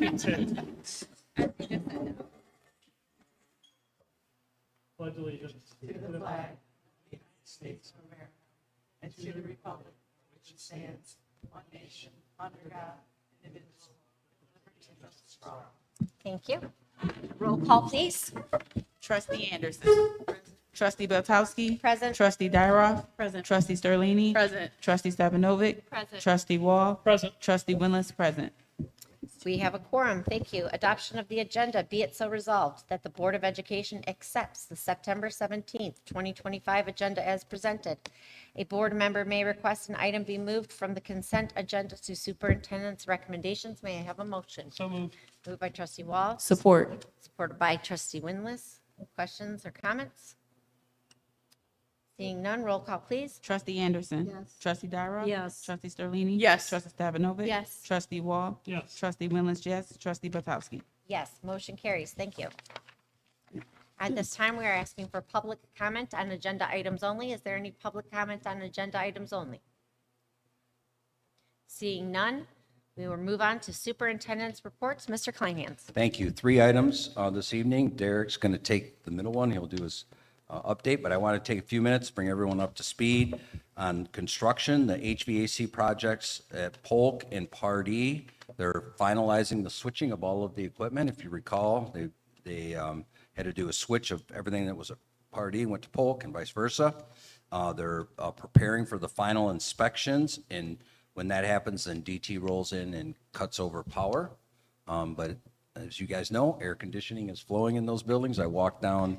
Me too. Pledge allegiance to the flag of the United States of America and to the republic which stands one nation under God, indivisible, with liberty and justice for all. Thank you. Roll call, please. Trustee Anderson. Trustee Beltowski. Present. Trustee Dyroff. Present. Trustee Sterlini. Present. Trustee Stefanovic. Present. Trustee Wall. Present. Trustee Winless, present. We have a quorum. Thank you. Adoption of the agenda. Be it so resolved that the Board of Education accepts the September 17th, 2025 agenda as presented. A board member may request an item be moved from the consent agenda to superintendent's recommendations. May I have a motion? So moved. Moved by trustee Wall, Support. supported by trustee Winless. Questions or comments? Seeing none, roll call, please. Trustee Anderson. Yes. Trustee Dyroff. Yes. Trustee Sterlini. Yes. Trustee Stefanovic. Yes. Trustee Wall. Yes. Trustee Winless, yes. Trustee Beltowski. Yes, motion carries. Thank you. At this time, we are asking for public comment on agenda items only. Is there any public comment on agenda items only? Seeing none, we will move on to superintendent's reports. Mr. Kleinhans. Thank you. 3 items this evening. Derek's going to take the middle one. He'll do his update, but I want to take a few minutes, bring everyone up to speed on construction, the HVAC projects at Polk and Pardee. They're finalizing the switching of all of the equipment. If you recall, they had to do a switch of everything that was at Pardee, went to Polk and vice versa. They're preparing for the final inspections, and when that happens, then DT rolls in and cuts over power. But as you guys know, air conditioning is flowing in those buildings. I walked down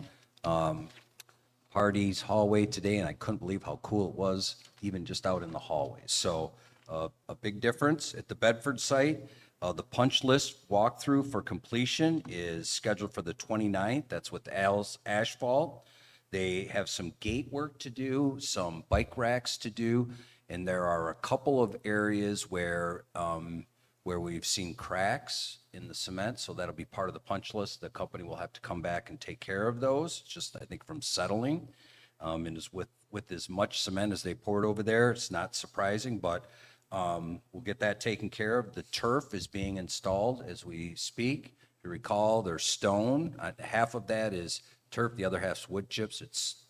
Hardee's hallway today, and I couldn't believe how cool it was, even just out in the hallways. So a big difference at the Bedford site. The punch list walkthrough for completion is scheduled for the 29th. That's with Al's Asphalt. They have some gate work to do, some bike racks to do, and there are a couple of areas where we've seen cracks in the cement, so that'll be part of the punch list. The company will have to come back and take care of those, just I think from settling. And is with as much cement as they poured over there, it's not surprising, but we'll get that taken care of. The turf is being installed as we speak. If you recall, there's stone. Half of that is turf, the other half's wood chips. It's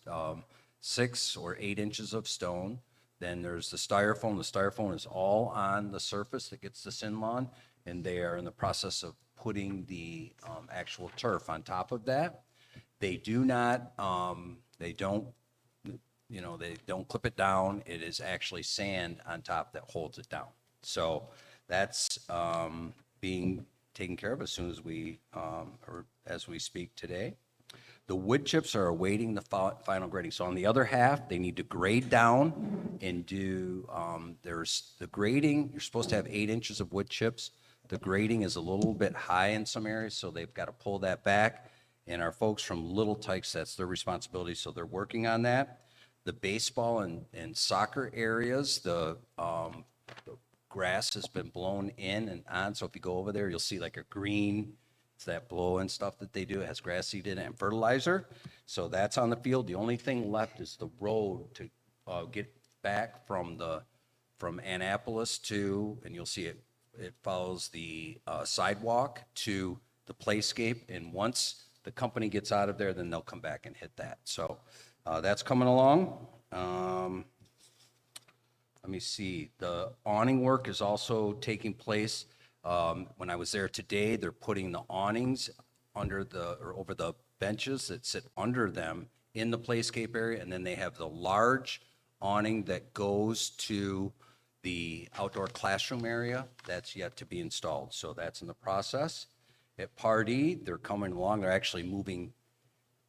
6 or 8 inches of stone. Then there's the styrofoam. The styrofoam is all on the surface that gets the sin lawn, and they are in the process of putting the actual turf on top of that. They do not, they don't clip it down. It is actually sand on top that holds it down. So that's being taken care of as soon as we, or as we speak today. The wood chips are awaiting the final grading. So on the other half, they need to grade down and do, there's the grading, you're supposed to have 8 inches of wood chips. The grading is a little bit high in some areas, so they've got to pull that back. And our folks from Little Tykes, that's their responsibility, so they're working on that. The baseball and soccer areas, the grass has been blown in and on, so if you go over there, you'll see like a green, it's that blow and stuff that they do. It has grass seed in it and fertilizer. So that's on the field. The only thing left is the road to get back from Annapolis to, and you'll see it follows the sidewalk to the playscape. And once the company gets out of there, then they'll come back and hit that. So that's coming along. Let me see. The awning work is also taking place. When I was there today, they're putting the awnings under or over the benches that sit under them in the playscape area, and then they have the large awning that goes to the outdoor classroom area. That's yet to be installed, so that's in the process. At Pardee, they're coming along. They're actually moving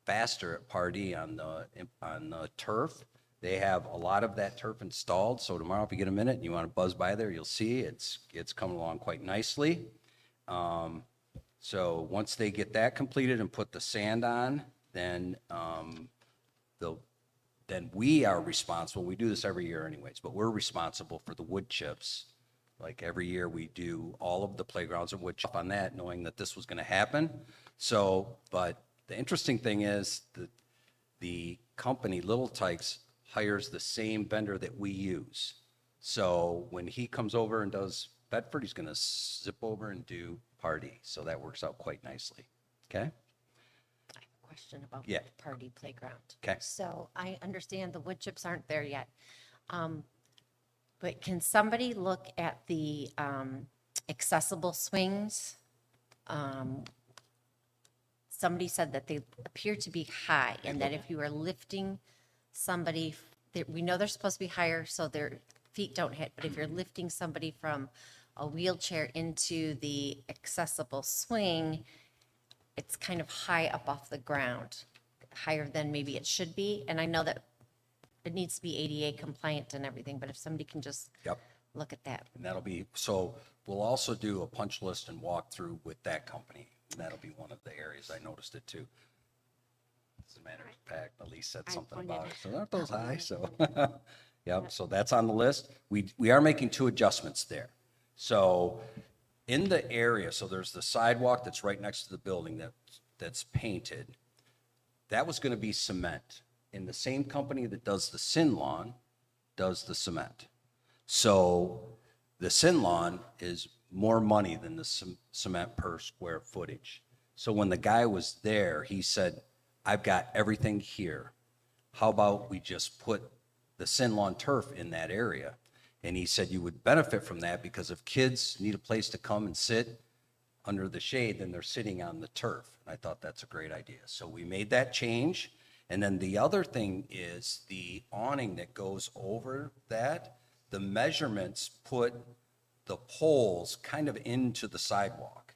faster at Pardee on the turf. They have a lot of that turf installed, so tomorrow if you get a minute and you want to buzz by there, you'll see it's coming along quite nicely. So once they get that completed and put the sand on, then then we are responsible. We do this every year anyways, but we're responsible for the wood chips. Like every year we do all of the playgrounds and wood chip on that, knowing that this was going to happen. So, but the interesting thing is that the company, Little Tykes, hires the same vendor that we use. So when he comes over and does Bedford, he's going to zip over and do party. So that works out quite nicely. Okay? I have a question about Yeah. the party playground. 'Kay. So I understand the wood chips aren't there yet. But can somebody look at the accessible swings? Somebody said that they appear to be high and that if you are lifting somebody, we know they're supposed to be higher so their feet don't hit, but if you're lifting somebody from a wheelchair into the accessible swing, it's kind of high up off the ground, higher than maybe it should be. And I know that it needs to be ADA compliant and everything, but if somebody can just Yep. look at that. And that'll be, so we'll also do a punch list and walkthrough with that company. And that'll be one of the areas. I noticed it too. As a matter of fact, Elise said something about it. So aren't those high? So, yep, so that's on the list. We are making 2 adjustments there. So in the area, so there's the sidewalk that's right next to the building that's painted. That was going to be cement. And the same company that does the Sin Lawn does the cement. So the Sin Lawn is more money than the cement per square footage. So when the guy was there, he said, I've got everything here. How about we just put the Sin Lawn turf in that area? And he said you would benefit from that because if kids need a place to come and sit under the shade, then they're sitting on the turf. And I thought that's a great idea. So we made that change. And then the other thing is the awning that goes over that, the measurements put the poles kind of into the sidewalk.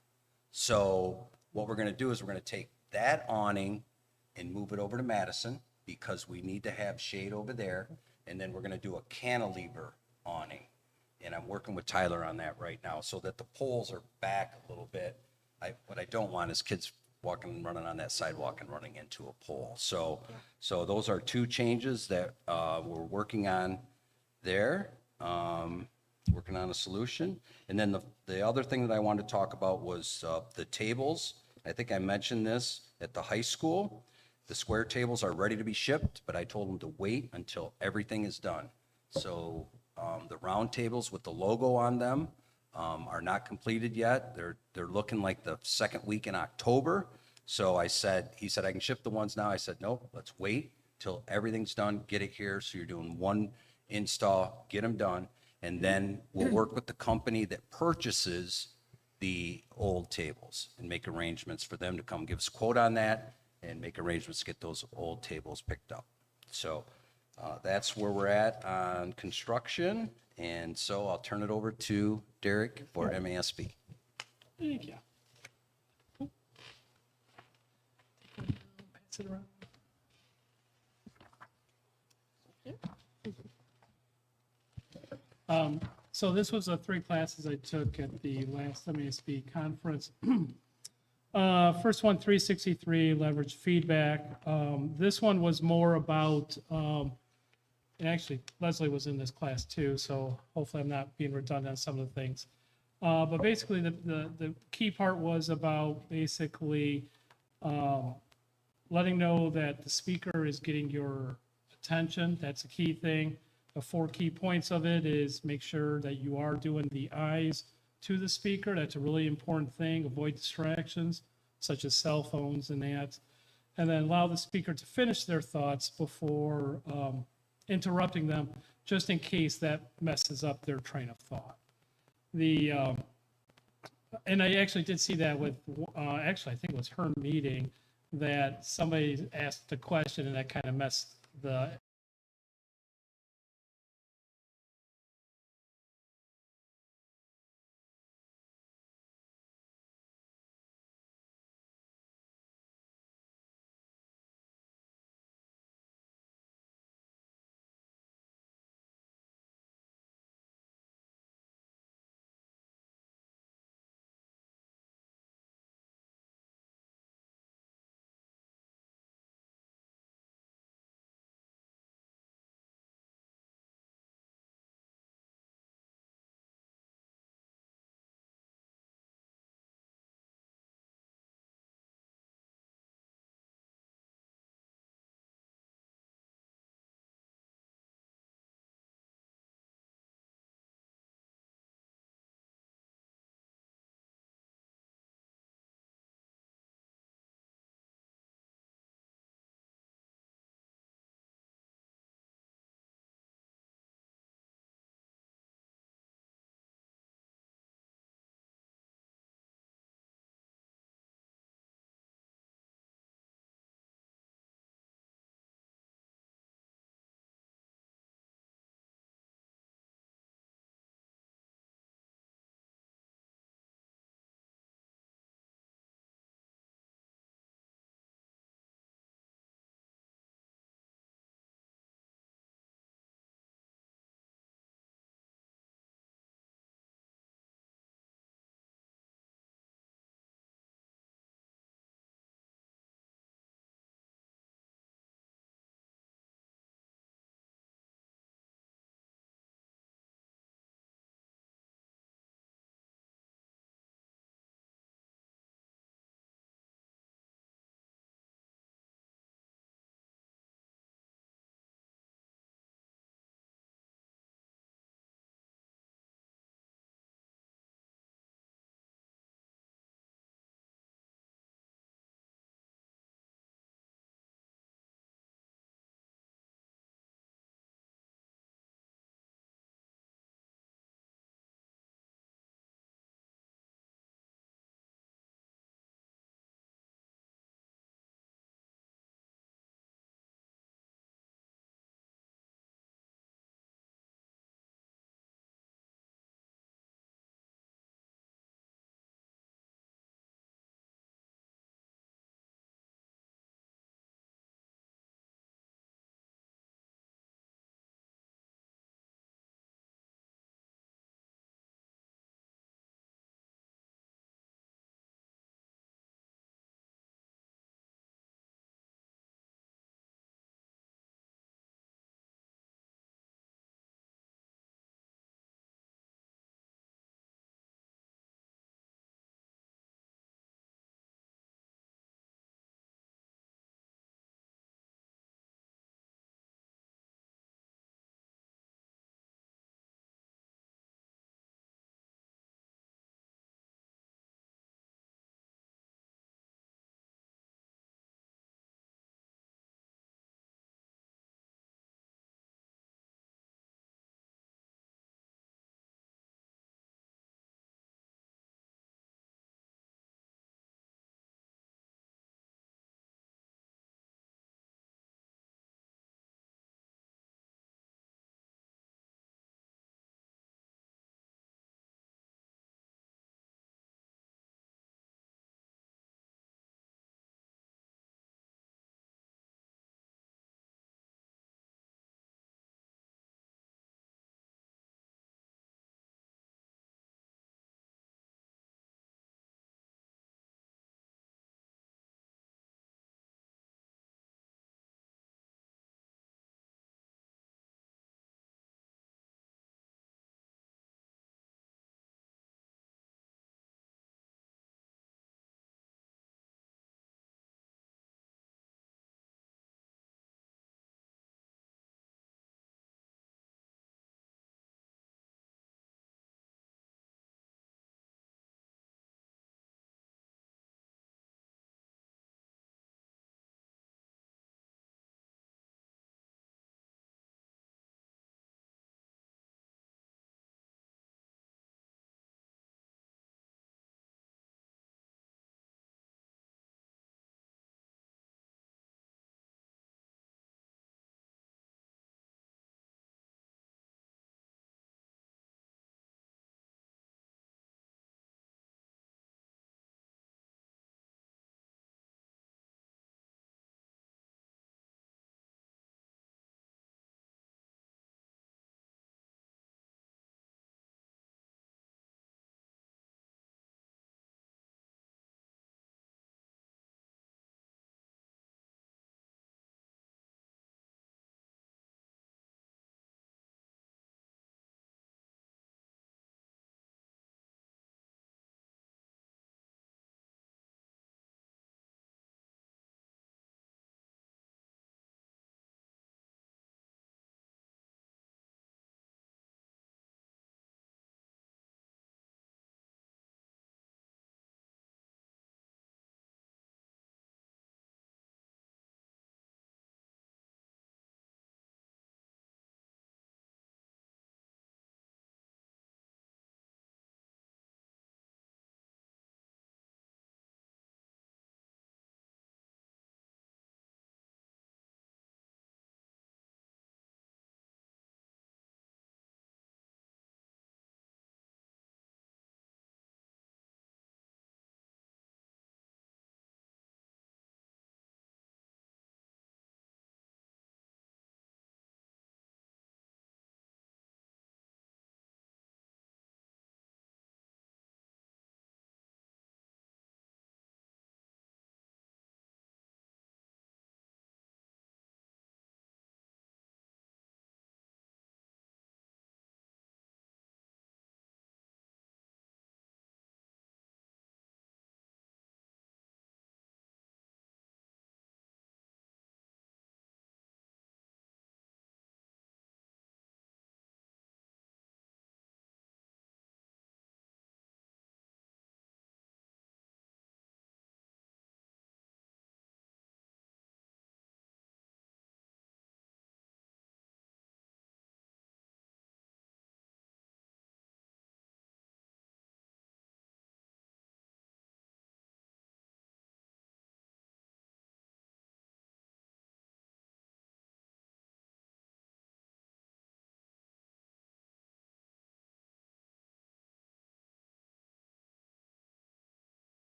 So what we're going to do is we're going to take that awning and move it over to Madison because we need to have shade over there. And then we're going to do a cantilever awning. And I'm working with Tyler on that right now so that the poles are back a little bit. What I don't want is kids walking and running on that sidewalk and running into a pole. So those are 2 changes that we're working on there. Working on a solution. And then the other thing that I wanted to talk about was the tables. I think I mentioned this at the high school. The square tables are ready to be shipped, but I told them to wait until everything is done. So the round tables with the logo on them are not completed yet. They're looking like the second week in October. So he said, I can ship the ones now. I said, nope, let's wait till everything's done, get it here. So you're doing 1 install, get them done. And then we'll work with the company that purchases the old tables and make arrangements for them to come give us a quote on that and make arrangements to get those old tables picked up. So that's where we're at on construction. And so I'll turn it over to Derek for MASB. Thank you. Pass it around. So this was the 3 classes I took at the last MASB conference. First one, 363, leverage feedback. This one was more about, and actually Leslie was in this class too, so hopefully I'm not being redundant on some of the things. But basically the key part was about basically letting know that the speaker is getting your attention. That's a key thing. The 4 key points of it is make sure that you are doing the eyes to the speaker. That's a really important thing. Avoid distractions such as cell phones and that. And then allow the speaker to finish their thoughts before interrupting them, just in case that messes up their train of thought. And I actually did see that with, actually, I think it was her meeting, that somebody asked a question and that kind of messed the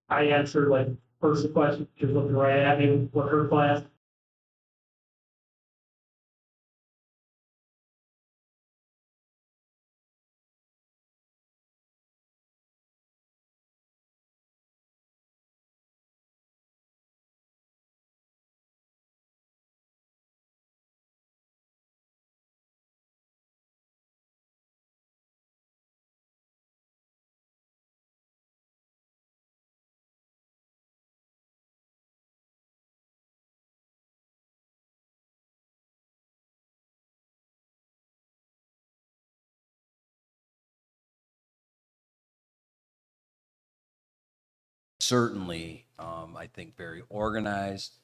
I answered like first question, she was looking right at me, what her class. Certainly, I think very organized,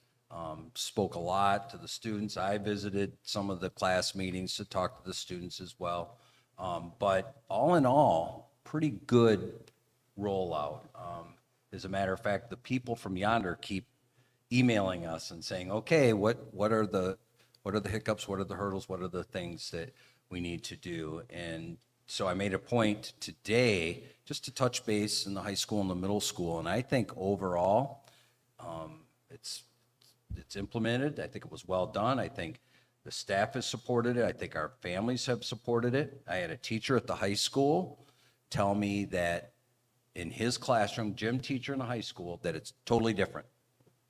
spoke a lot to the students. I visited some of the class meetings to talk to the students as well. But all in all, pretty good rollout. As a matter of fact, the people from Yonder keep emailing us and saying, okay, what are the hiccups? What are the hurdles? What are the things that we need to do? And so I made a point today just to touch base in the high school and the middle school. And I think overall, it's implemented. I think it was well done. I think the staff has supported it. I think our families have supported it. I had a teacher at the high school tell me that in his classroom, gym teacher in the high school, that it's totally different.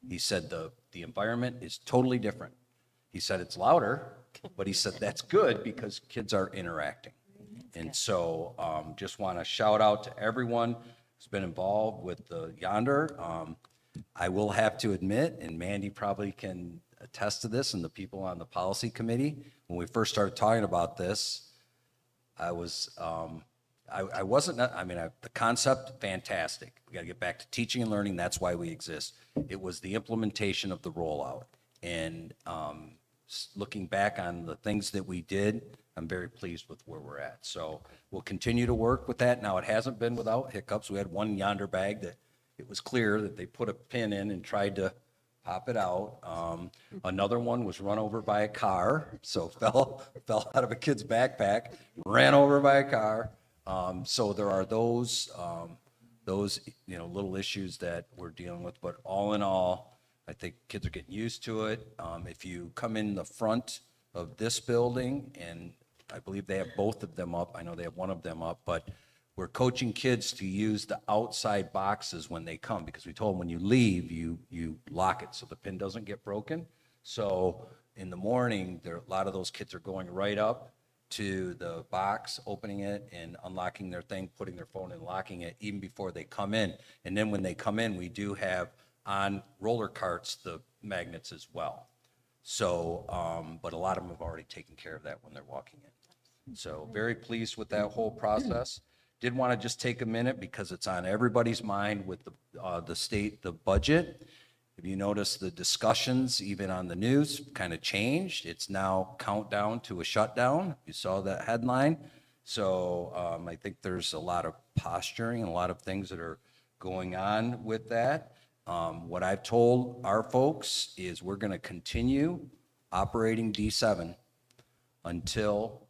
He said the environment is totally different. He said it's louder, but he said that's good because kids are interacting. And so just want to shout out to everyone who's been involved with the Yonder. I will have to admit, and Mandy probably can attest to this, and the people on the policy committee, when we first started talking about this, I wasn't, the concept, fantastic. We got to get back to teaching and learning. That's why we exist. It was the implementation of the rollout. And looking back on the things that we did, I'm very pleased with where we're at. So we'll continue to work with that. Now, it hasn't been without hiccups. We had one Yonder bag that it was clear that they put a pin in and tried to pop it out. Another one was run over by a car, so fell out of a kid's backpack, ran over by a car. So there are those little issues that we're dealing with. But all in all, I think kids are getting used to it. If you come in the front of this building, and I believe they have both of them up. I know they have one of them up, but we're coaching kids to use the outside boxes when they come, because we told them when you leave, you lock it so the pin doesn't get broken. So in the morning, a lot of those kids are going right up to the box, opening it and unlocking their thing, putting their phone in, locking it even before they come in. And then when they come in, we do have on roller carts the magnets as well. So, but a lot of them have already taken care of that when they're walking in. So very pleased with that whole process. Did want to just take a minute because it's on everybody's mind with the state, the budget. If you notice, the discussions, even on the news, kind of changed. It's now countdown to a shutdown. You saw that headline. So I think there's a lot of posturing and a lot of things that are going on with that. What I've told our folks is we're going to continue operating D7 until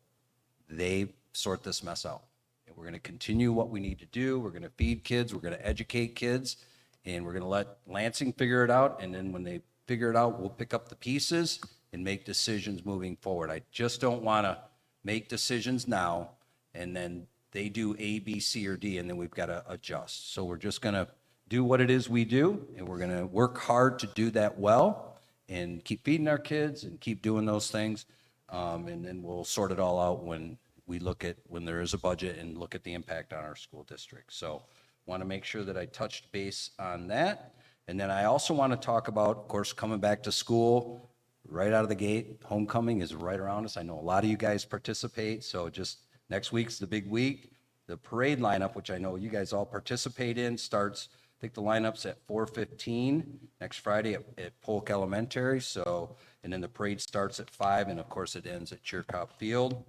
they sort this mess out. And we're going to continue what we need to do. We're going to feed kids. We're going to educate kids. And we're going to let Lansing figure it out. And then when they figure it out, we'll pick up the pieces and make decisions moving forward. I just don't want to make decisions now and then they do A, B, C, or D, and then we've got to adjust. So we're just going to do what it is we do, and we're going to work hard to do that well and keep feeding our kids and keep doing those things. And then we'll sort it all out when we look at, when there is a budget and look at the impact on our school district. So want to make sure that I touched base on that. And then I also want to talk about, of course, coming back to school right out of the gate. Homecoming is right around us. I know a lot of you guys participate, so just next week's the big week. The parade lineup, which I know you guys all participate in, starts, I think the lineup's at 4:15 next Friday at Polk Elementary. So, and then the parade starts at 5, and of course it ends at Chircop Field.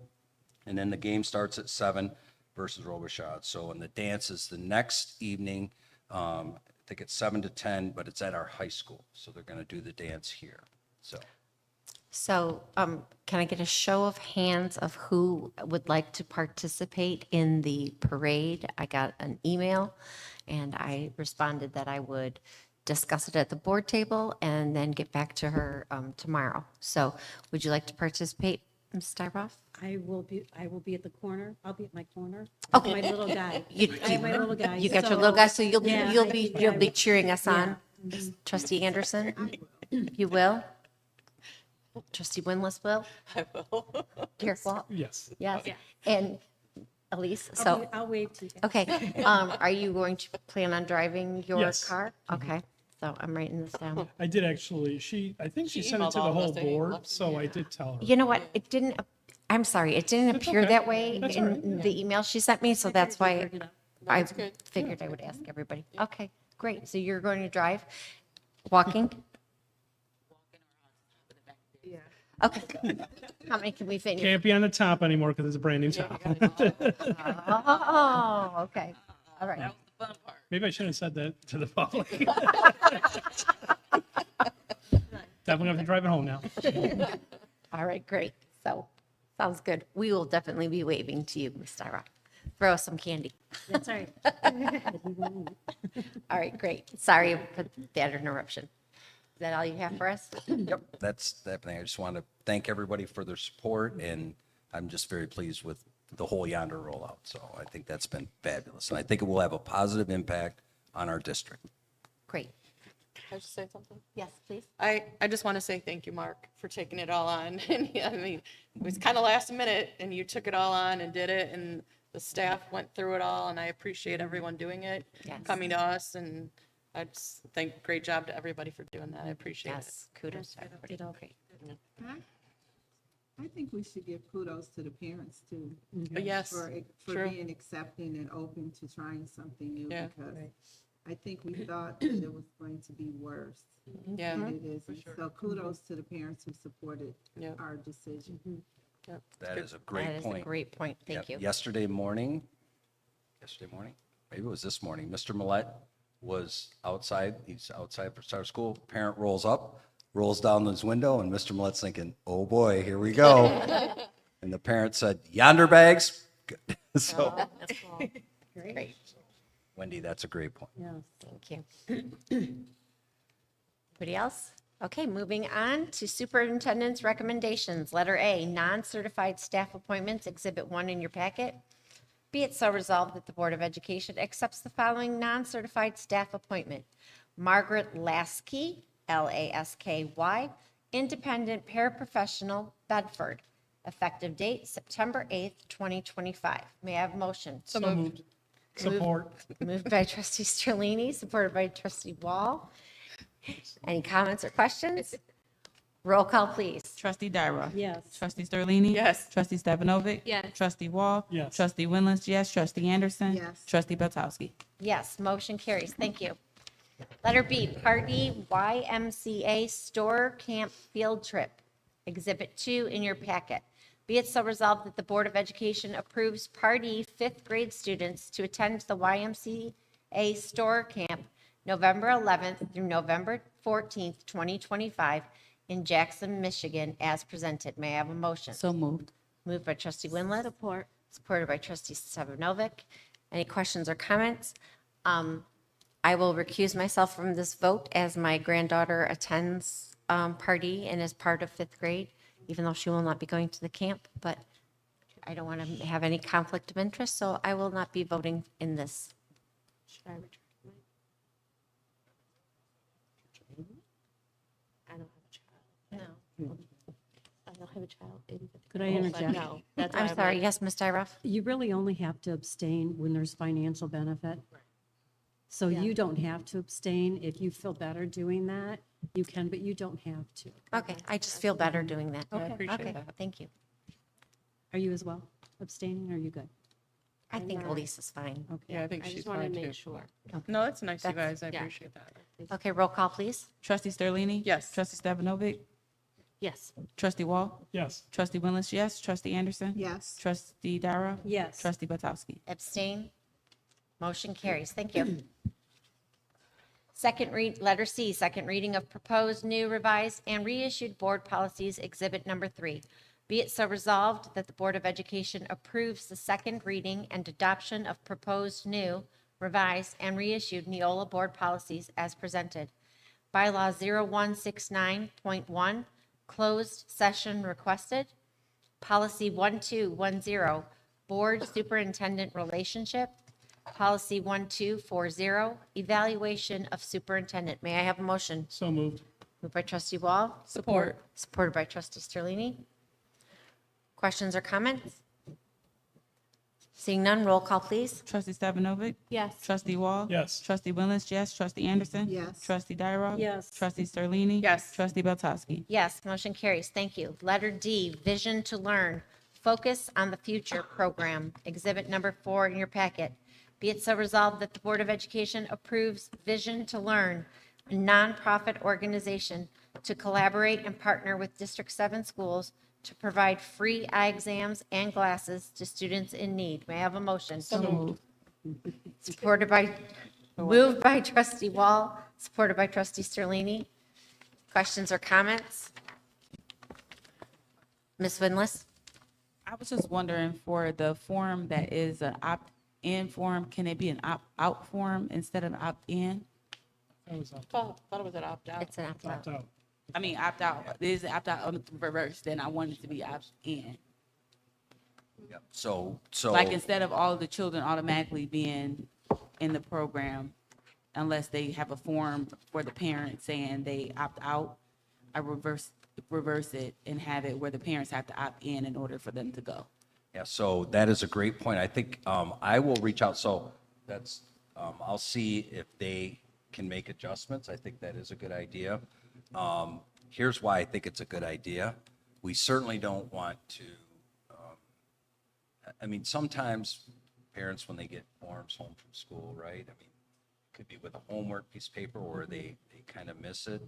And then the game starts at 7 versus Robichaud. So, and the dance is the next evening. I think it's 7 to 10, but it's at our high school. So they're going to do the dance here. So. So, can I get a show of hands of who would like to participate in the parade? I got an email and I responded that I would discuss it at the board table and then get back to her tomorrow. So would you like to participate, Ms. Styroff? I will be at the corner. I'll be at my corner. Okay. My little guy. You- I have my little guy. You got your so- little guy, so you'll Yeah, you'll I- be yeah, you'll I be will. cheering us on. Yeah. Trustee Anderson, you will. Trustee Winless will. I will. Derek Walt, Yes. yes, and Elise. I'll So I'll wave to you. okay, are you going to plan on driving your Yes. car? Okay, so I'm writing this down. I did actually, I think she She sent it emailed to the all of whole us, I think, board, left- so I did tell her. You know what? It didn't. I'm sorry. It didn't appear okay. that way That's all in the email she sent me, so that's why Figured it out. I That's good. figured I would ask everybody. Okay, great. So you're going to drive, walking? Okay. How many can we fit in your? Can't be on the top anymore because it's a brand new top. Oh, okay. All right. Maybe I shouldn't have said that to the public. Definitely have to drive it home now. All right, great. So, sounds good. We will definitely be waving to you, Ms. Styrock. Throw us some candy. That's all right. All right, great. Sorry for that interruption. Is that all you have for us? Yep, that's everything. I just want to thank everybody for their support, and I'm just very pleased with the whole Yonder rollout. So I think that's been fabulous, and I think it will have a positive impact on our district. Great. Can I just say something? Yes, please. I just want to say thank you, Mark, for taking it all on. And yeah, I mean, it was kind of last minute and you took it all on and did it and the staff went through it all and I appreciate everyone doing it, Yes. coming to us and I just think great job to everybody for doing that. I appreciate it. Yes, kudos to everybody. Great. I think we should give kudos to the parents too. Yes, For true. being accepting and open to trying something new Yeah. because I think we thought that it was going to be worse Yeah, than it is. And so kudos to the parents who supported Yeah. our decision. That is a That great is a point. great point. Thank Yep, you. Yesterday morning, maybe it was this morning, Mr. Millet was outside, he's outside for start of school, parent rolls up, rolls down his window, and Mr. Millet's thinking, oh boy, here we go. And the parent said, yonder bags. So, Great. Wendy, that's a great point. Thank you. Anybody else? Okay, moving on to superintendent's recommendations. Letter A, non-certified staff appointments, Exhibit 1 in your packet. Be it so resolved that the Board of Education accepts the following non-certified staff appointment. Margaret Lasky, Lasky, independent paraprofessional, Bedford. Effective date, September 8th, 2025. May I have a motion? So moved. Support. Moved by trustee Sterlini, supported by trustee Wall. Any comments or questions? Roll call, please. Trustee Dyra. Yes. Trustee Sterlini. Yes. Trustee Stefanovic. Yes. Trustee Wall. Yes. Trustee Winless, yes. Trustee Anderson. Yes. Trustee Belkowski. Yes, motion carries. Thank you. Letter B, Part E, YMCA Store Camp Field Trip, Exhibit 2 in your packet. Be it so resolved that the Board of Education approves Part E fifth grade students to attend the YMCA Store Camp November 11th through November 14th, 2025 in Jackson, Michigan, as presented. May I have a motion? So moved. Moved by trustee Winlet. Support. Supported by trustee Stefanovic. Any questions or comments? I will recuse myself from this vote as my granddaughter attends party and is part of fifth grade, even though she will not be going to the camp, but I don't want to have any conflict of interest, so I will not be voting in this. Should I return? I don't have a child. No. I don't have a child. Could I interject? No. That's I'm sorry, yes, Ms. Dyroff? You really only have to abstain when there's financial benefit. So you don't have to abstain. If you feel better doing that, you can, but you don't have to. Okay, I just feel better doing that. I appreciate Okay, that. thank you. Are you as well abstaining? Or are you good? I think Elise is fine. Okay. Yeah, I think she's fine too. sure. No, that's nice, you That's- guys. I yeah. appreciate that. Okay, roll call, please. Trustee Sterlini. Yes. Trustee Stefanovic. Yes. Trustee Wall. Yes. Trustee Winless, yes. Trustee Anderson. Yes. Trustee Dyra. Yes. Trustee Belkowski. Abstain? Motion carries. Thank you. Letter C, second reading of proposed new revised and reissued board policies, Exhibit Number 3. Be it so resolved that the Board of Education approves the second reading and adoption of proposed new, revised, and reissued Neola board policies as presented. Bylaw 0169.1, closed session requested. Policy 1210, board superintendent relationship. Policy 1240, evaluation of superintendent. May I have a motion? So moved. Moved by trustee Wall. Support. Supported by trustee Sterlini. Questions or comments? Seeing none, roll call, please. Trustee Stefanovic? Yes. Trustee Wall? Yes. Trustee Willis, yes. Trustee Anderson? Yes. Trustee Dyroff? Yes. Trustee Sterlini? Yes. Trustee Belkowski? Yes, motion carries. Thank you. Letter D, Vision to Learn, Focus on the Future Program, Exhibit Number 4 in your packet. Be it so resolved that the Board of Education approves Vision to Learn, a nonprofit organization to collaborate and partner with District 7 schools to provide free eye exams and glasses to students in need. May I have a motion? So moved. Moved by trustee Wall, supported by trustee Sterlini. Questions or comments? Ms. Winless? I was just wondering, for the form that is an opt-in form, can it be an opt-out form instead of an opt-in? That was opt Thought it was an opt-out. It's an opt-out. out. I mean, opt-out, is it opt-out on the reverse, then I want it to be opt-in. Yep. So, Like, instead of all of the children automatically being in the program, unless they have a form for the parent saying they opt out, I reverse it and have it where the parents have to opt in order for them to go. yeah, so that is a great point. I think I will reach out. So that's, I'll see if they can make adjustments. I think that is a good idea. Here's why I think it's a good idea. We certainly don't want to, I mean, sometimes parents, when they get forms home from school, right? I mean, it could be with a homework piece of paper or they kind of miss it.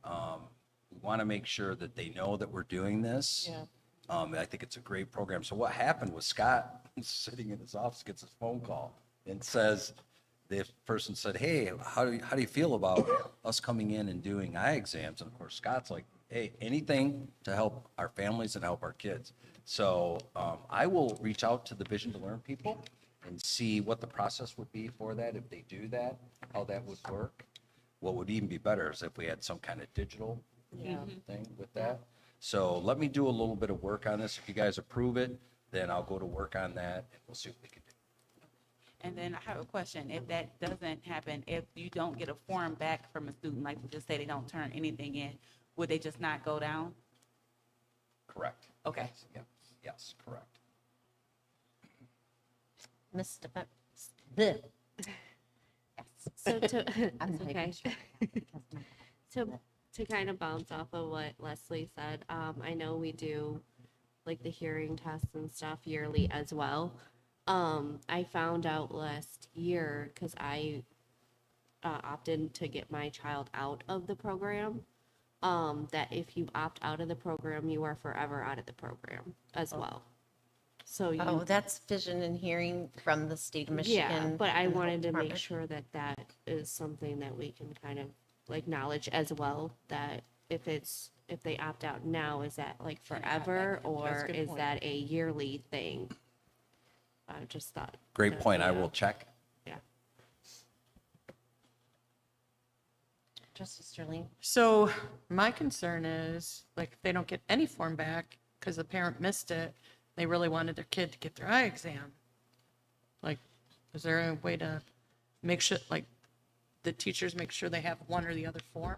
We want to make sure that they know that we're doing this. Yeah. I think it's a great program. So what happened was Scott, sitting in his office, gets his phone call and says, the person said, hey, how do you feel about us coming in and doing eye exams? And of course, Scott's like, hey, anything to help our families and help our kids. So I will reach out to the Vision to Learn people and see what the process would be for that, if they do that, how that would work. What would even be better is if we had some kind of digital thing with that. So let me do a little bit of work on this. If you guys approve it, then I'll go to work on that and we'll see what we can do. And then I have a question, if that doesn't happen, if you don't get a form back from a student, like just say they don't turn anything in, would they just not go down? Correct. Okay. Yeah. Yes, correct. Ms. Stefan, bleh. So to, I'm it's making okay. sure. To kind of bounce off of what Leslie said, I know we do like the hearing tests and stuff yearly as well. I found out last year because I opted to get my child out of the program, that if you opt out of the program, you are forever out of the program as well. So you, Oh, that's vision and hearing from the state of yeah, Michigan. but I and the wanted to make department. sure that that is something that we can kind of like acknowledge as well, that if they opt out now, is that like forever or good is point. that a yearly thing? I just thought. Great that, point. I yeah, will check. Yeah. Trustee Sterling? So my concern is, like, if they don't get any form back because the parent missed it, they really wanted their kid to get their eye exam. Like, is there a way to make sure, like, the teachers make sure they have one or the other form?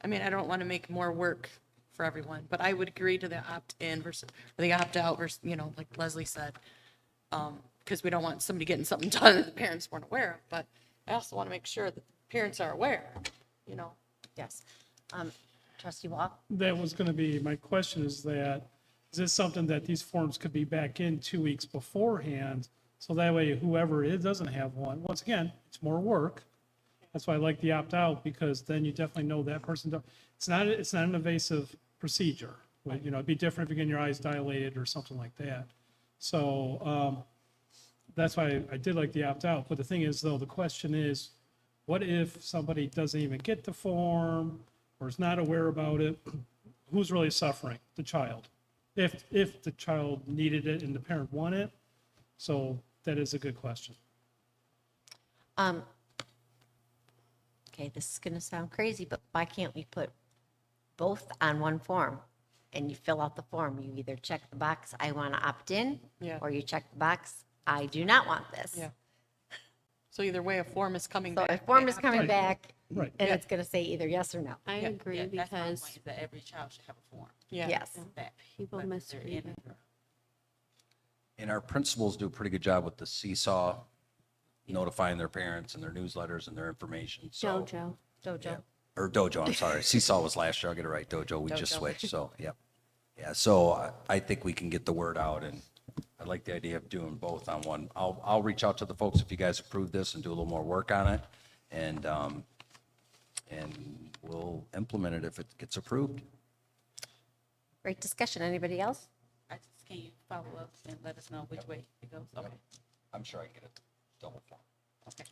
I mean, I don't want to make more work for everyone, but I would agree to the opt-in versus, or the opt-out versus, you know, like Leslie said. Because we don't want somebody getting something done that the parents weren't aware of, but I also want to make sure that the parents are aware, you know? Yes. Trustee Wall? That was going to be, my question is is this something that these forms could be back in 2 weeks beforehand? So that way whoever it doesn't have one, once again, it's more work. That's why I like the opt-out, because then you definitely know that person. It's not an invasive procedure. You know, it'd be different if you're getting your eyes dilated or something like that. So that's why I did like the opt-out. But the thing is, though, the question is, what if somebody doesn't even get the form or is not aware about it? Who's really suffering? The child. If the child needed it and the parent wanted it. So that is a good question. Okay, this is going to sound crazy, but why can't we put both on one form? And you fill out the form, you either check the box, I want to opt in, Yeah. or you check the box, I do not want this. Yeah. So either way, a form is coming So back. a form is coming Right. back, Right. and Yeah. it's going to say either yes or no. I Yeah, agree Yeah, that's my because point, is that every child should have a form. Yeah. Yes. That people whether they're misread in it. or- And our principals do a pretty good job with the seesaw, notifying their parents and their newsletters and their information, so. Jojo. Dojo. Yeah. Or Dojo, I'm sorry. Seesaw was last year. I'll get it right. Dojo, we just Dojo. switched, so, yep. Yeah, so I think we can get the word out, and I like the idea of doing both on one. I'll reach out to the folks if you guys approve this and do a little more work on it, and we'll implement it if it gets approved. Great discussion. Anybody else? I just, can you follow up and let us know which way it goes? Okay. I'm sure I can get a double form. Okay.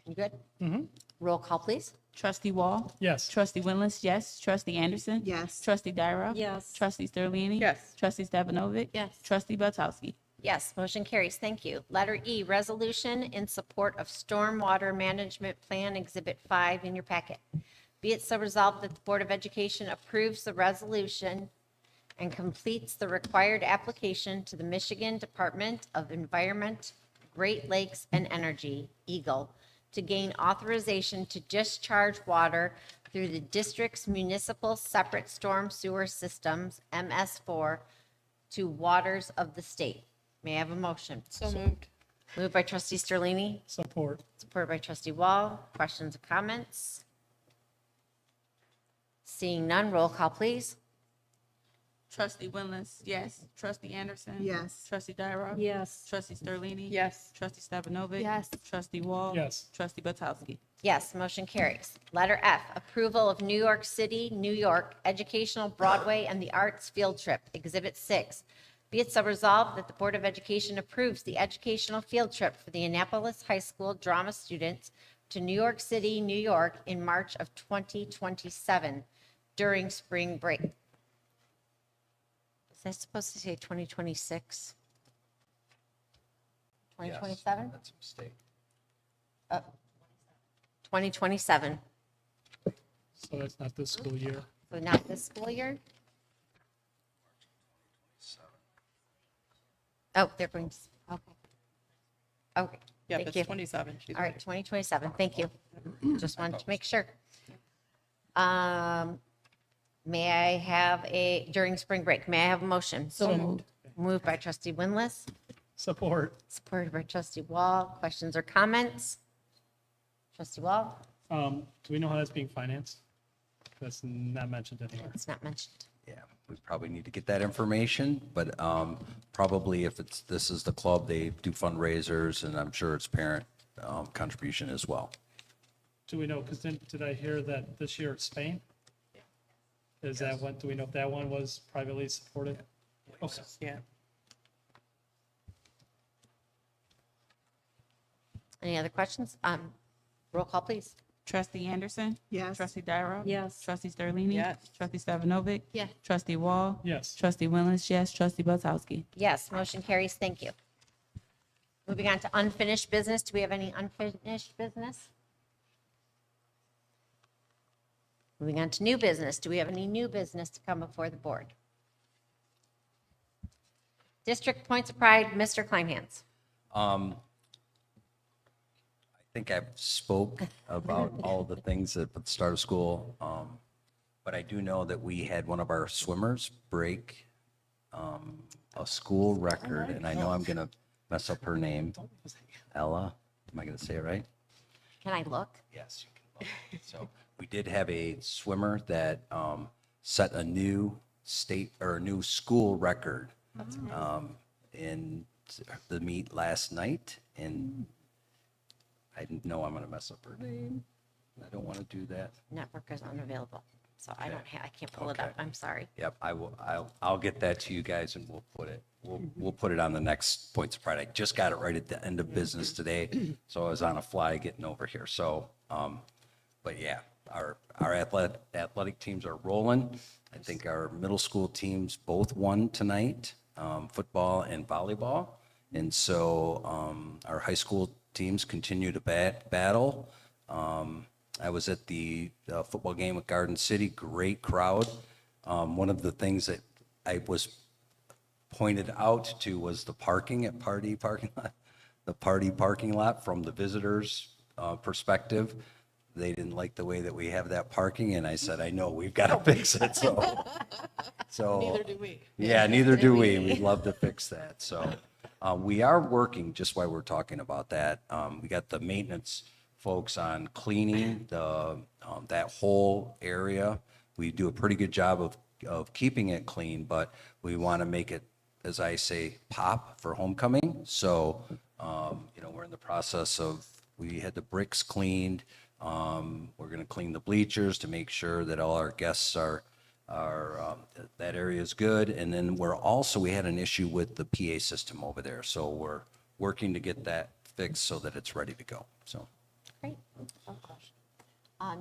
You good? Mhm. Roll call, please. Trustee Wall? Yes. Trustee Winless, yes. Trustee Anderson? Yes. Trustee Dyra? Yes. Trustee Sterlini? Yes. Trustee Stefanovic? Yes. Trustee Batowski? Yes, motion carries. Thank you. Letter E, resolution in support of Stormwater Management Plan Exhibit 5 in your packet. Be it so resolved that the Board of Education approves the resolution and completes the required application to the Michigan Department of Environment, Great Lakes and Energy, EGLE, to gain authorization to discharge water through the district's municipal separate storm sewer systems, MS4, to waters of the state. May I have a motion? So moved. Moved by trustee Sterlini, Support. supported by trustee Wall. Questions or comments? Seeing none, roll call, please. Trustee Winless, yes. Trustee Anderson? Yes. Trustee Dyra? Yes. Trustee Sterlini? Yes. Trustee Stefanovic? Yes. Trustee Wall? Yes. Trustee Batowski? Yes, motion carries. Letter F, approval of New York City, New York Educational Broadway and the Arts Field Trip, Exhibit 6. Be it so resolved that the Board of Education approves the educational field trip for the Annapolis High School drama students to New York City, New York in March of 2027 during spring break. Is that supposed to say 2026? Yes, 2027? That's a mistake. 2027. So that's not this school year. So not this school year? Oh, they're going, okay. Okay, Yeah, thank that's you. 27. She's All right, 2027, thank you. Just wanted to make sure. May I have during spring break, may I have a motion? So moved. Moved by trustee Winless, Support. supported by trustee Wall. Questions or comments? Trustee Wall? Do we know how that's being financed? That's not mentioned anywhere. It's not mentioned. Yeah, we probably need to get that information, but probably if this is the club, they do fundraisers, and I'm sure it's parent contribution as well. Do we know, because did I hear that this year it's Spain? Is that one, do we know if that one was privately supported? Okay. Yeah. Any other questions? Roll call, please. Trustee Anderson? Yes. Trustee Dyra? Yes. Trustee Sterlini? Yes. Trustee Stefanovic? Yes. Trustee Wall? Yes. Trustee Winless, yes. Trustee Batowski? Yes, motion carries. Thank you. Moving on to unfinished business. Do we have any unfinished business? Moving on to new business. Do we have any new business to come before the board? District Points of Pride, Mr. Kleinhans. I think I've spoke about all the things at the start of school, but I do know that we had one of our swimmers break a school record, and I know I'm gonna mess up her name. Ella, am I gonna say it right? Can I look? Yes, you can look. So we did have a swimmer that set a new state or a new school record in the meet last night, and I know I'm going to mess up her name. I don't want to do that. Network is unavailable. So I don't have, I can't pull it up. Okay. I'm sorry. Yep, I'll get that to you guys and we'll put it on the next Points of Pride. I just got it right at the end of business today, so I was on a fly getting over here. So, but yeah, our athletic teams are rolling. I think our middle school teams both won tonight, football and volleyball. And so, our high school teams continue to battle. I was at the football game at Garden City, great crowd. One of the things that I was pointed out to was the parking at Party parking lot, the Party parking lot from the visitors' perspective. They didn't like the way that we have that parking, and I said, I know, we've got to fix it, so. Neither do we. Yeah, neither do we. We'd love to fix that, so. We are working, just while we're talking about that, we got the maintenance folks on cleaning that whole area. We do a pretty good job of keeping it clean, but we want to make it, as I say, pop for homecoming. So, we're in the process of, we had the bricks cleaned. We're going to clean the bleachers to make sure that all our guests are that area is good. And then we had an issue with the PA system over there. So we're working to get that fixed so that it's ready to go. So. Great.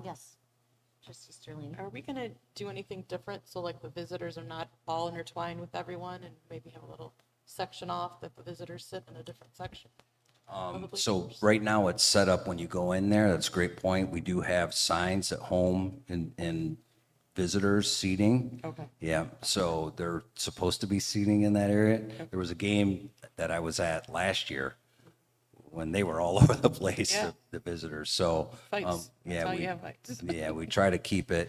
Yes, trustee Sterling. Are we gonna do anything different, so like the visitors are not all intertwined with everyone, and maybe have a little section off that the visitors sit in a different section? So right now it's set up when you go in there. That's a great point. We do have signs at home and visitors seating. Okay. Yeah, so they're supposed to be seating in that area. There was a game that I was at last year when they were all over the place, Yeah. the visitors. So, Fights. That's yeah, how you have fights. yeah, we try to keep it,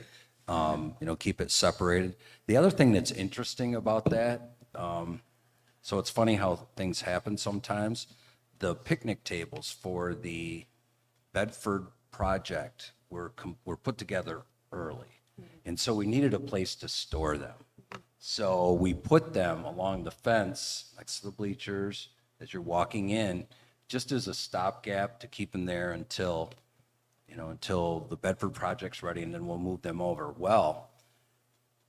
keep it separated. The other thing that's interesting about that, so it's funny how things happen sometimes. The picnic tables for the Bedford project were put together early. And so we needed a place to store them. So we put them along the fence next to the bleachers as you're walking in, just as a stopgap to keep them there until the Bedford project's ready, and then we'll move them over. Well,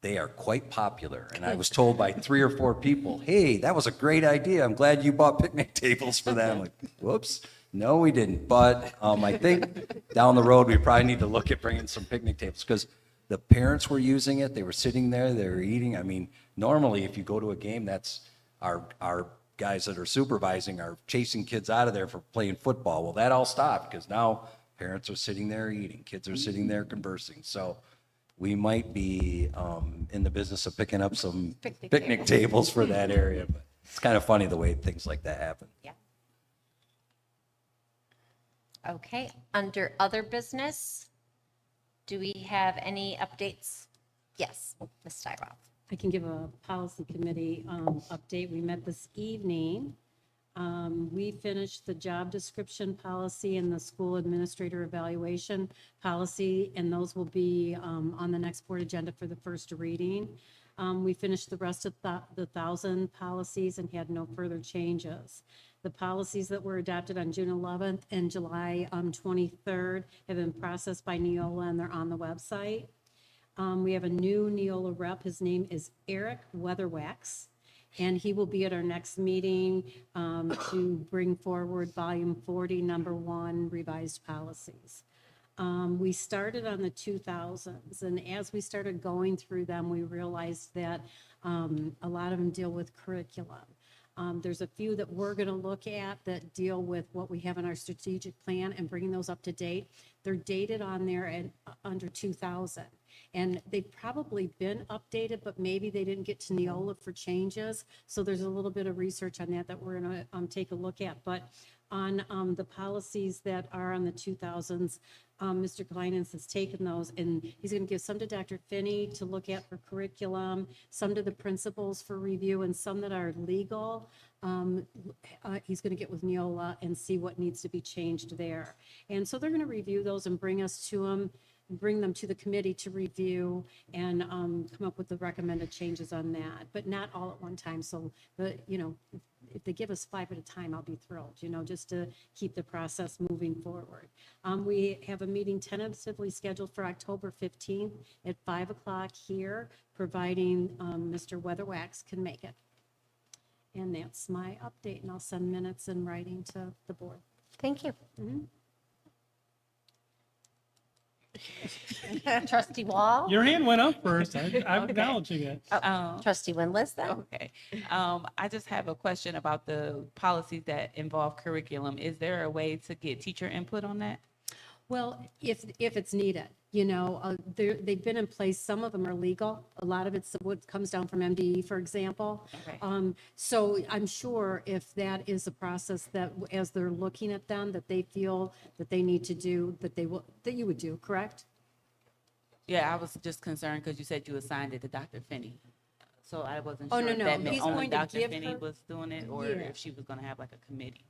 they are quite popular. And I was told by 3 or 4 people, hey, that was a great idea. I'm glad you bought picnic tables for them. Like, whoops. No, we didn't. But I think down the road, we probably need to look at bringing some picnic tables because the parents were using it. They were sitting there, they were eating. I mean, normally if you go to a game, that's our guys that are supervising are chasing kids out of there for playing football. Well, that all stopped because now parents are sitting there eating, kids are sitting there conversing. So we might be in the business of picking up some picnic tables for that area. But it's kind of funny the way things like that happen. Yeah. Okay, under other business, do we have any updates? Yes, Ms. Steinroth. I can give a policy committee update. We met this evening. We finished the job description policy and the school administrator evaluation policy, and those will be on the next board agenda for the first reading. We finished the rest of the 1,000 policies and had no further changes. The policies that were adopted on June 11th and July 23rd have been processed by Neola, and they're on the website. We have a new Neola rep. His name is Eric Weatherwax, and he will be at our next meeting to bring forward volume 40, number 1, revised policies. We started on the 2000s, and as we started going through them, we realized that a lot of them deal with curriculum. There's a few that we're going to look at that deal with what we have in our strategic plan and bringing those up to date. They're dated on there at under 2000. And they've probably been updated, but maybe they didn't get to Neola for changes. So there's a little bit of research on that we're going to take a look at. But on the policies that are on the 2000s, Mr. Kleinens has taken those and he's going to give some to Dr. Finney to look at for curriculum, some to the principals for review, and some that are legal. He's going to get with Neola and see what needs to be changed there. And so they're going to review those and bring them to the committee to review and come up with the recommended changes on that, but not all at one time. So if they give us 5 at a time, I'll be thrilled, just to keep the process moving forward. We have a meeting tentatively scheduled for October 15th at 5 o'clock here, providing Mr. Weatherwax can make it. And that's my update, and I'll send minutes in writing to the board. Thank you. Mm-hmm. Trustee Wall? Your hand went up first. I'm acknowledging it. Trustee Winless then? Okay. I just have a question about the policies that involve curriculum. Is there a way to get teacher input on that? Well, if it's needed, they've been in place. Some of them are legal. A lot of it's what comes down from MDE, for example. Okay. So I'm sure if that is a process that, as they're looking at them, that they feel that they need to do, that you would do, correct? Yeah, I was just concerned because you said you assigned it to Dr. Finney. So I wasn't Oh, sure no, if no. that meant He's only going to Dr. give Finney her- was doing it or Yeah. if she was going to have like a committee.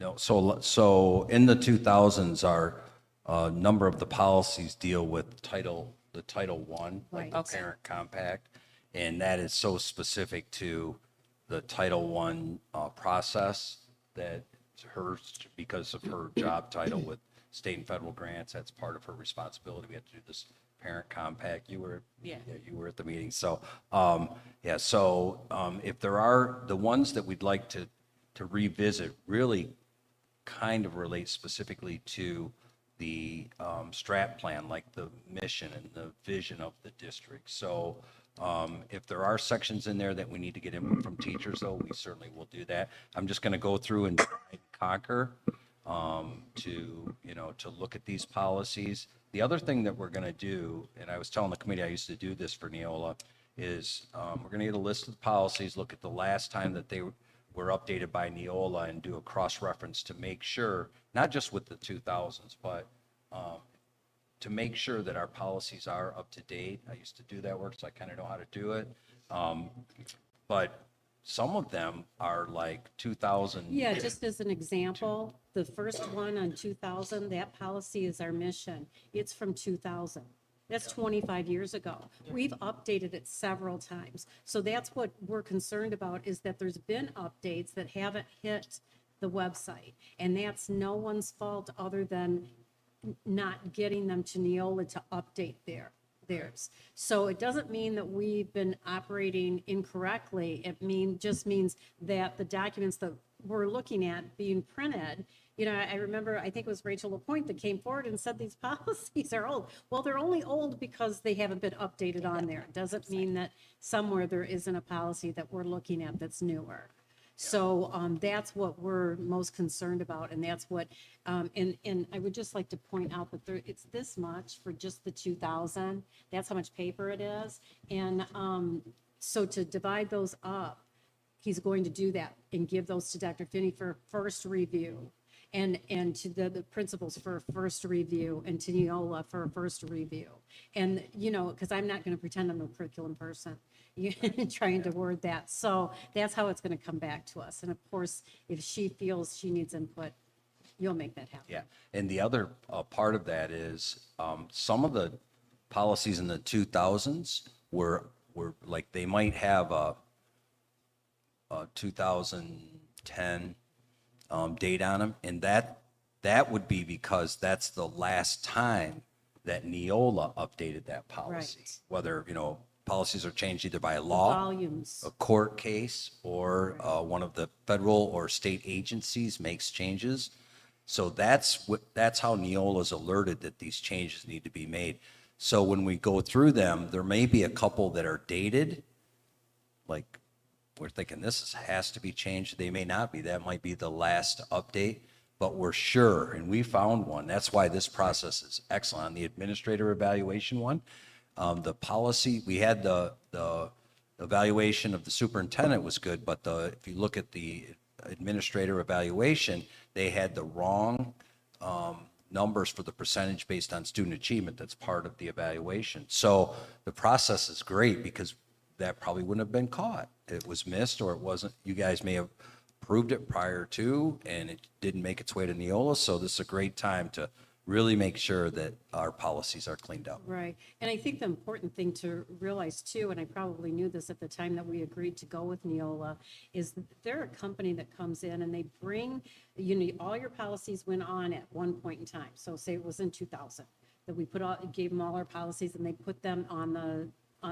No, so in the 2000s, our number of the policies deal with the Title I, like Right. the Okay. parent compact, and that is so specific to the Title I process that hers, because of her job title with state and federal grants, that's part of her responsibility. We have to do this parent compact. You were Yeah. you were at the meeting. So if there are the ones that we'd like to revisit, really kind of relate specifically to the strat plan, like the mission and the vision of the district. So if there are sections in there that we need to get input from teachers, though, we certainly will do that. I'm just going to go through and try and conquer to look at these policies. The other thing that we're going to do, and I was telling the committee I used to do this for Neola, is we're going to get a list of the policies, look at the last time that they were updated by Neola and do a cross-reference to make sure, not just with the 2000s, but to make sure that our policies are up to date. I used to do that work, so I kind of know how to do it. But some of them are like 2000. Yeah, just as an example, the first one on 2000, that policy is our mission. It's from 2000. That's 25 years ago. We've updated it several times. So that's what we're concerned about, is that there's been updates that haven't hit the website. And that's no one's fault other than not getting them to Neola to update theirs. So it doesn't mean that we've been operating incorrectly. It just means that the documents that we're looking at being printed, I remember, I think it was Rachel Lapointe that came forward and said these policies are old. Well, they're only old because they haven't been updated on there. It doesn't mean that somewhere there isn't a policy that we're looking at that's newer. So that's what we're most concerned about, and that's what, and I would just like to point out that it's this much for just the 2000. That's how much paper it is, and so to divide those up, he's going to do that and give those to Dr. Finney for first review, and to the principals for a first review, and to Neola for a first review, and because I'm not going to pretend I'm a curriculum person. Trying to word that. So that's how it's going to come back to us. And of course, if she feels she needs input, you'll make that happen. Yeah, and the other part of that is some of the policies in the 2000s were like, they might have a 2010 date on them, and that would be because that's the last time that Neola updated that policy. Right. Whether, policies are changed either by law, Volumes. a court case, or one of the federal or state agencies makes changes. So that's how Neola's alerted that these changes need to be made. So when we go through them, there may be a couple that are dated, like we're thinking this has to be changed. They may not be. That might be the last update, but we're sure, and we found one. That's why this process is excellent. On the administrator evaluation one, the policy, we had the evaluation of the superintendent was good, but if you look at the administrator evaluation, they had the wrong numbers for the percentage based on student achievement. That's part of the evaluation. So the process is great because that probably wouldn't have been caught. It was missed, or it wasn't. You guys may have approved it prior to, and it didn't make its way to Neola. So this is a great time to really make sure that our policies are cleaned up. Right. And I think the important thing to realize too, and I probably knew this at the time that we agreed to go with Neola, is that they're a company that comes in and they bring, all your policies went on at one point in time. So say it was in 2000, that we gave them all our policies and they put them on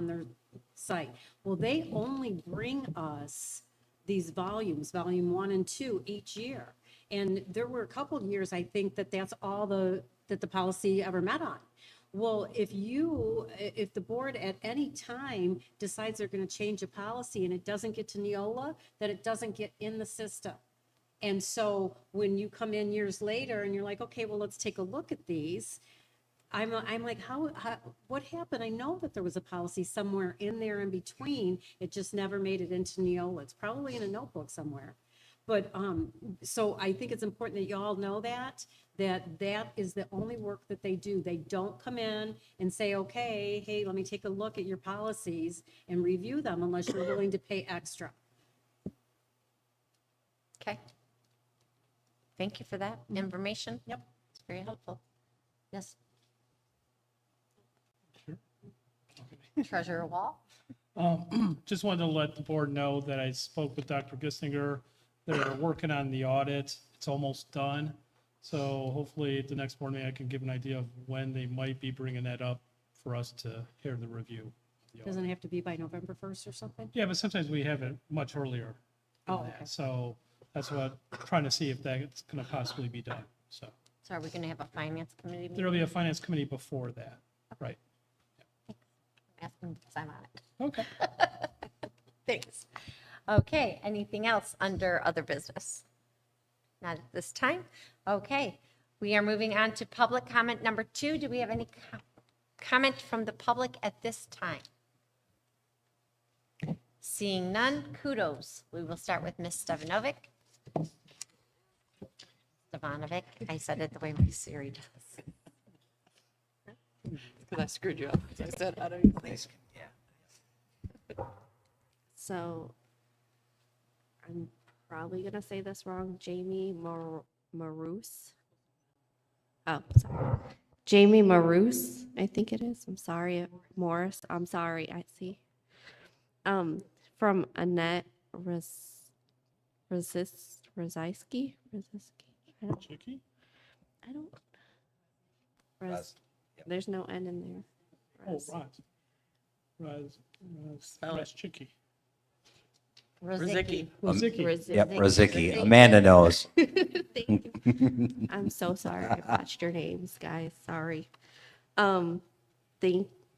their site. Well, they only bring us these volumes, volume 1 and 2 each year. And there were a couple of years, I think, that's all that the policy ever met on. Well, if the board at any time decides they're going to change a policy and it doesn't get to Neola, that it doesn't get in the system. And so when you come in years later and you're like, okay, well, let's take a look at these. I'm like, how, what happened? I know that there was a policy somewhere in there in between. It just never made it into Neola. It's probably in a notebook somewhere. But, so I think it's important that you all know that is the only work that they do. They don't come in and say, okay, hey, let me take a look at your policies and review them unless you're willing to pay extra. Okay. Thank you for that information. Yep. It's very helpful. Yes. Treasurer Wall? Just wanted to let the board know that I spoke with Dr. Gissinger. They're working on the audit. It's almost done. So hopefully at the next board meeting, I can give an idea of when they might be bringing that up for us to hear the review. of the audit. Doesn't it have to be by November 1st or something? Yeah, but sometimes we have it much earlier than Oh, that. okay. So that's what, trying to see if that's going to possibly be done. So So are we going to have a finance committee meeting? there'll be a finance committee before that. Right. Asking because I'm on it. Okay. Thanks. Okay, anything else under other business? Not at this time. Okay, we are moving on to public comment number 2. Do we have any comment from the public at this time? Seeing none, kudos. We will start with Ms. Stevanovic. Stevanovic, I said it the way my Siri does. Because I screwed you up. So I said, how do you think? So I'm probably gonna say this wrong. Jamie Maroos. Oh, sorry. Jamie Maroos, I think it is. I'm sorry, Morris. I'm sorry. I see. From Annette Rozyski. Chicky? I don't. Raz- There's no N in there. Oh, Raz. Raz Chicky. Rozicki. Rozicki. Yep, Rozicki. Amanda knows. Thank you. I'm so sorry. I botched your names, guys. Sorry. From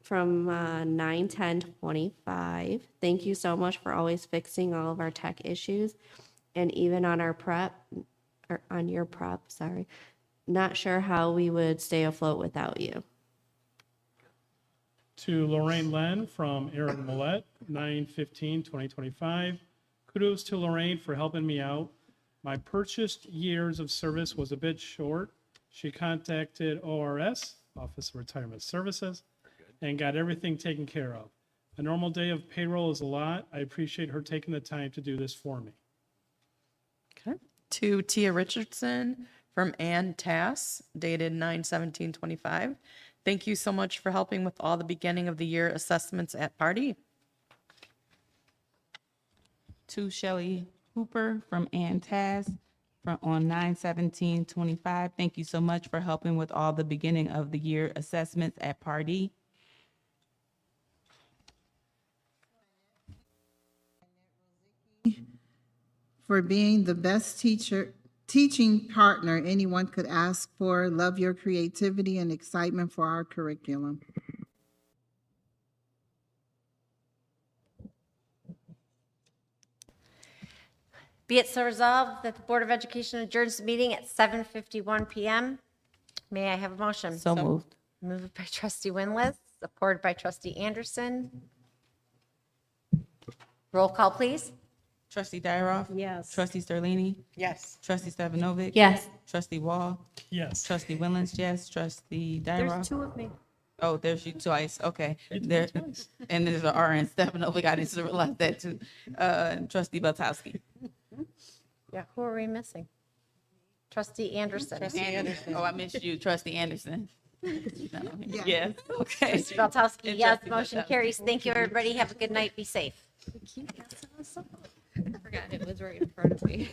9/10/25. Thank you so much for always fixing all of our tech issues, and even on our prep, or on your prep. Sorry. Not sure how we would stay afloat without you. To Lorraine Len from Aaron Millette, 9/15/2025. Kudos to Lorraine for helping me out. My purchased years of service was a bit short. She contacted ORS, Office of Retirement Services, and got everything taken care of. A normal day of payroll is a lot. I appreciate her taking the time to do this for me. Okay. To Tia Richardson from Ann Tass, dated 9/17/25. Thank you so much for helping with all the beginning of the year assessments at Party. To Shelley Hooper from Ann Taz on 9/17/25. Thank you so much for helping with all the beginning of the year assessments at Pardee. For being the best teaching partner anyone could ask for. Love your creativity and excitement for our curriculum. Be it so resolved that the Board of Education adjourns the meeting at 7:51 PM. May I have a motion? So moved. Moved by trustee Winless, supported by trustee Anderson. Roll call, please. Trustee Dyroff. Yes. Trustee Sterlini. Yes. Trustee Stevanovic. Yes. Trustee Wall. Yes. Trustee Willens, yes. Trustee There's Dyroff. 2 of me. Oh, there's you twice. Okay. There, and there's an R in Stevanovic. I didn't realize that too. Trustee Beltowski. Yeah, who are we missing? Trustee Anderson. Oh, I missed you, trustee Anderson. No. Yeah. Yes, okay. Trustee Beltowski, And yes, trustee motion Beltowski. carries. Thank you, everybody. Have a good night. Be safe. I forgot it was right in front of me.